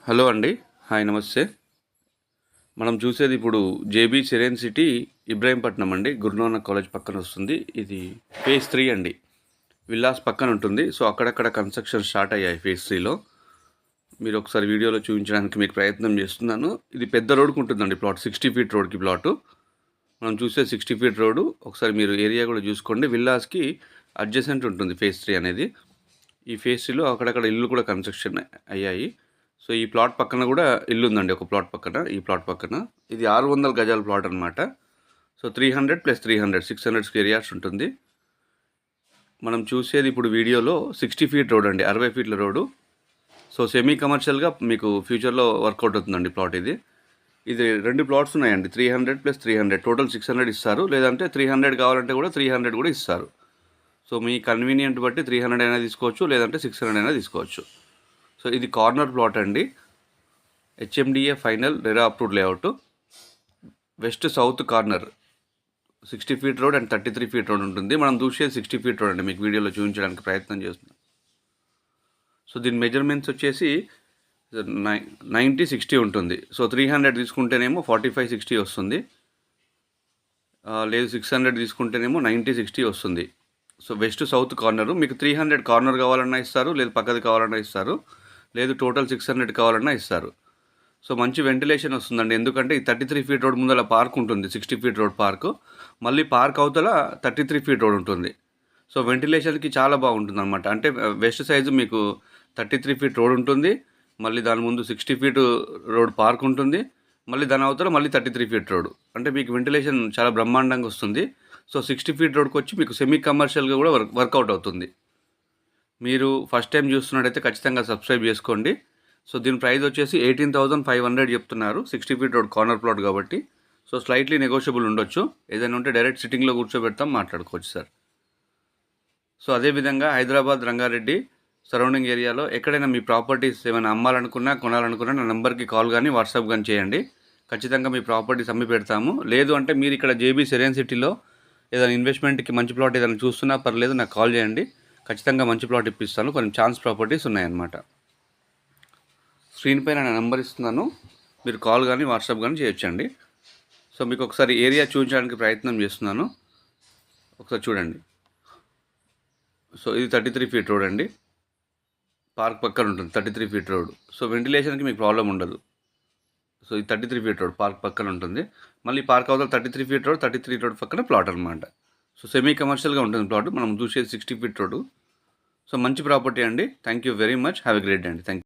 Hello అండి. Hi నమస్తే. మనం చూసేది ఇప్పుడు జేబీ సెరెన్ సిటీ ఇబ్రాహీంపట్నం అండి. గురునానక్ కాలేజ్ పక్కన వస్తుంది. ఇది ఫేజ్ 3 అండి. విల్లాస్ పక్కన ఉంటుంది. సో అక్కడక్కడ కన్స్ట్రక్షన్ స్టార్ట్ అయ్యాయి ఫేజ్ 3లో. మీరు ఒకసారి వీడియోలో చూపించడానికి మీకు ప్రయత్నం చేస్తున్నాను. ఇది పెద్ద రోడ్కు ఉంటుందండి ప్లాట్. 60 ఫీట్ రోడ్కి ప్లాటు. మనం చూసే 60 ఫీట్ రోడ్డు. ఒకసారి మీరు ఏరియా కూడా చూసుకోండి. విల్లాస్కి అడ్జసెంట్ ఉంటుంది ఫేజ్ 3 అనేది. ఈ ఫేజ్ 3లో అక్కడక్కడ ఇల్లు కూడా కన్స్ట్రక్షన్ అయ్యాయి. సో ఈ ప్లాట్ పక్కన కూడా ఇల్లు ఉందండి. ఒక ప్లాట్ పక్కన, ఈ ప్లాట్ పక్కన. ఇది 600 గజాల ప్లాట్ అనమాట. సో 300 + 300 600 స్క్వేర్ యార్డ్స్ ఉంటుంది. మనం చూసేది ఇప్పుడు వీడియోలో 60 ఫీట్ రోడ్ అండి, 60 ఫీట్ల రోడ్డు. సో సెమీ కమర్షియల్గా మీకు ఫ్యూచర్లో వర్కౌట్ అవుతుందండి ప్లాట్ ఇది. ఇది 2 ప్లాట్స్ ఉన్నాయండి. 300 + 300 టోటల్ 600 ఇస్తారు. లేదంటే 300 కావాలంటే కూడా 300 కూడా ఇస్తారు. సో మీ కన్వీనియంట్ బట్టి 300 అయినా తీసుకోవచ్చు, లేదంటే 600 అయినా తీసుకోవచ్చు. సో ఇది కార్నర్ ప్లాట్ అండి. HMDA final RERA approved layout. West south corner 60 feet road and 33 feet road ఉంటుంది. మనం చూసేది 60 ఫీట్ రోడ్ అండి. మీకు వీడియోలో చూపించడానికి ప్రయత్నం చేస్తున్నాం. సో దీని మెజర్మెంట్స్ వచ్చేసి 90-60 ఉంటుంది. సో 300 తీసుకుంటేనేమో 45-60 వస్తుంది. లేదు 600 తీసుకుంటేనేమో 90-60 వస్తుంది. So west south corner. మీకు 300 కార్నర్ కావాలన్నా ఇస్తారు, లేదు పక్కది కావాలన్నా ఇస్తారు, లేదు టోటల్ 600 కావాలన్నా ఇస్తారు. సో మంచి వెంటిలేషన్ వస్తుందండి. ఎందుకంటే ఈ 33 ఫీట్ రోడ్ ముందర పార్క్ ఉంటుంది, 60 ఫీట్ రోడ్ పార్క్. మళ్ళీ పార్క్ అవతల 33 ఫీట్ రోడ్ ఉంటుంది. సో వెంటిలేషన్కి చాలా బాగుంటుంది అనమాట. అంటే వెస్ట్ సైజు మీకు 33 ఫీట్ రోడ్ ఉంటుంది, మళ్ళీ దాని ముందు 60 ఫీట్ రోడ్ పార్క్ ఉంటుంది, మళ్ళీ దాని అవతల మళ్ళీ 33 ఫీట్ రోడ్. అంటే మీకు వెంటిలేషన్ చాలా బ్రహ్మాండంగా వస్తుంది. సో 60 ఫీట్ రోడ్కి వచ్చి మీకు సెమీ కమర్షియల్గా కూడా వర్కౌట్ అవుతుంది. మీరు ఫస్ట్ టైం చూస్తున్నట్టయితే ఖచ్చితంగా సబ్స్క్రైబ్ చేసుకోండి. సో దీని ప్రైస్ వచ్చేసి 18,500 చెప్తున్నారు. 60 ఫీట్ రోడ్ కార్నర్ ప్లాట్ కాబట్టి. సో స్లైట్లీ నెగోషియబుల్ ఉండొచ్చు. ఏదైనా ఉంటే డైరెక్ట్ సిట్టింగ్లో కూర్చోబెడతాం, మాట్లాడుకోవచ్చు సార్. సో అదేవిధంగా హైదరాబాద్, రంగారెడ్డి సరౌండింగ్ ఏరియాలో ఎక్కడైనా మీ ప్రాపర్టీస్ ఏమైనా అమ్మాలనుకున్నా, కొనాలనుకున్నా నా నెంబర్కి కాల్ కానీ వాట్సాప్ కానీ చేయండి. ఖచ్చితంగా మీ ప్రాపర్టీస్ అమ్మి పెడతాము. లేదు అంటే మీరు ఇక్కడ జేబీ సెరెన్ సిటీలో ఏదైనా ఇన్వెస్ట్మెంట్కి మంచి ప్లాట్ ఏదైనా చూస్తున్నా పర్లేదు, నాకు కాల్ చేయండి. ఖచ్చితంగా మంచి ప్లాట్ ఇప్పిస్తాను. కొన్ని ఛాన్స్ ప్రాపర్టీస్ ఉన్నాయన్నమాట. స్క్రీన్ పైన నా నెంబర్ ఇస్తున్నాను, మీరు కాల్ కానీ వాట్సాప్ కానీ చేయొచ్చండి. సో మీకు ఒకసారి ఏరియా చూపించడానికి ప్రయత్నం చేస్తున్నాను, ఒకసారి చూడండి. సో ఇది 33 ఫీట్ రోడ్ అండి. పార్క్ పక్కన ఉంటుంది 33 ఫీట్ రోడ్. సో వెంటిలేషన్కి మీకు ప్రాబ్లం ఉండదు. సో ఇది 33 ఫీట్ రోడ్ పార్క్ పక్కన ఉంటుంది. మళ్ళీ పార్క్ అవతల 33 ఫీట్ రోడ్, 33 రోడ్ పక్కన ప్లాట్ అనమాట. సో సెమీ కమర్షియల్గా ఉంటుంది ప్లాట్. మనం చూసేది 60 ఫీట్ రోడ్. సో మంచి ప్రాపర్టీ అండి. Thank you very much. Have a great day అండి. Thank you.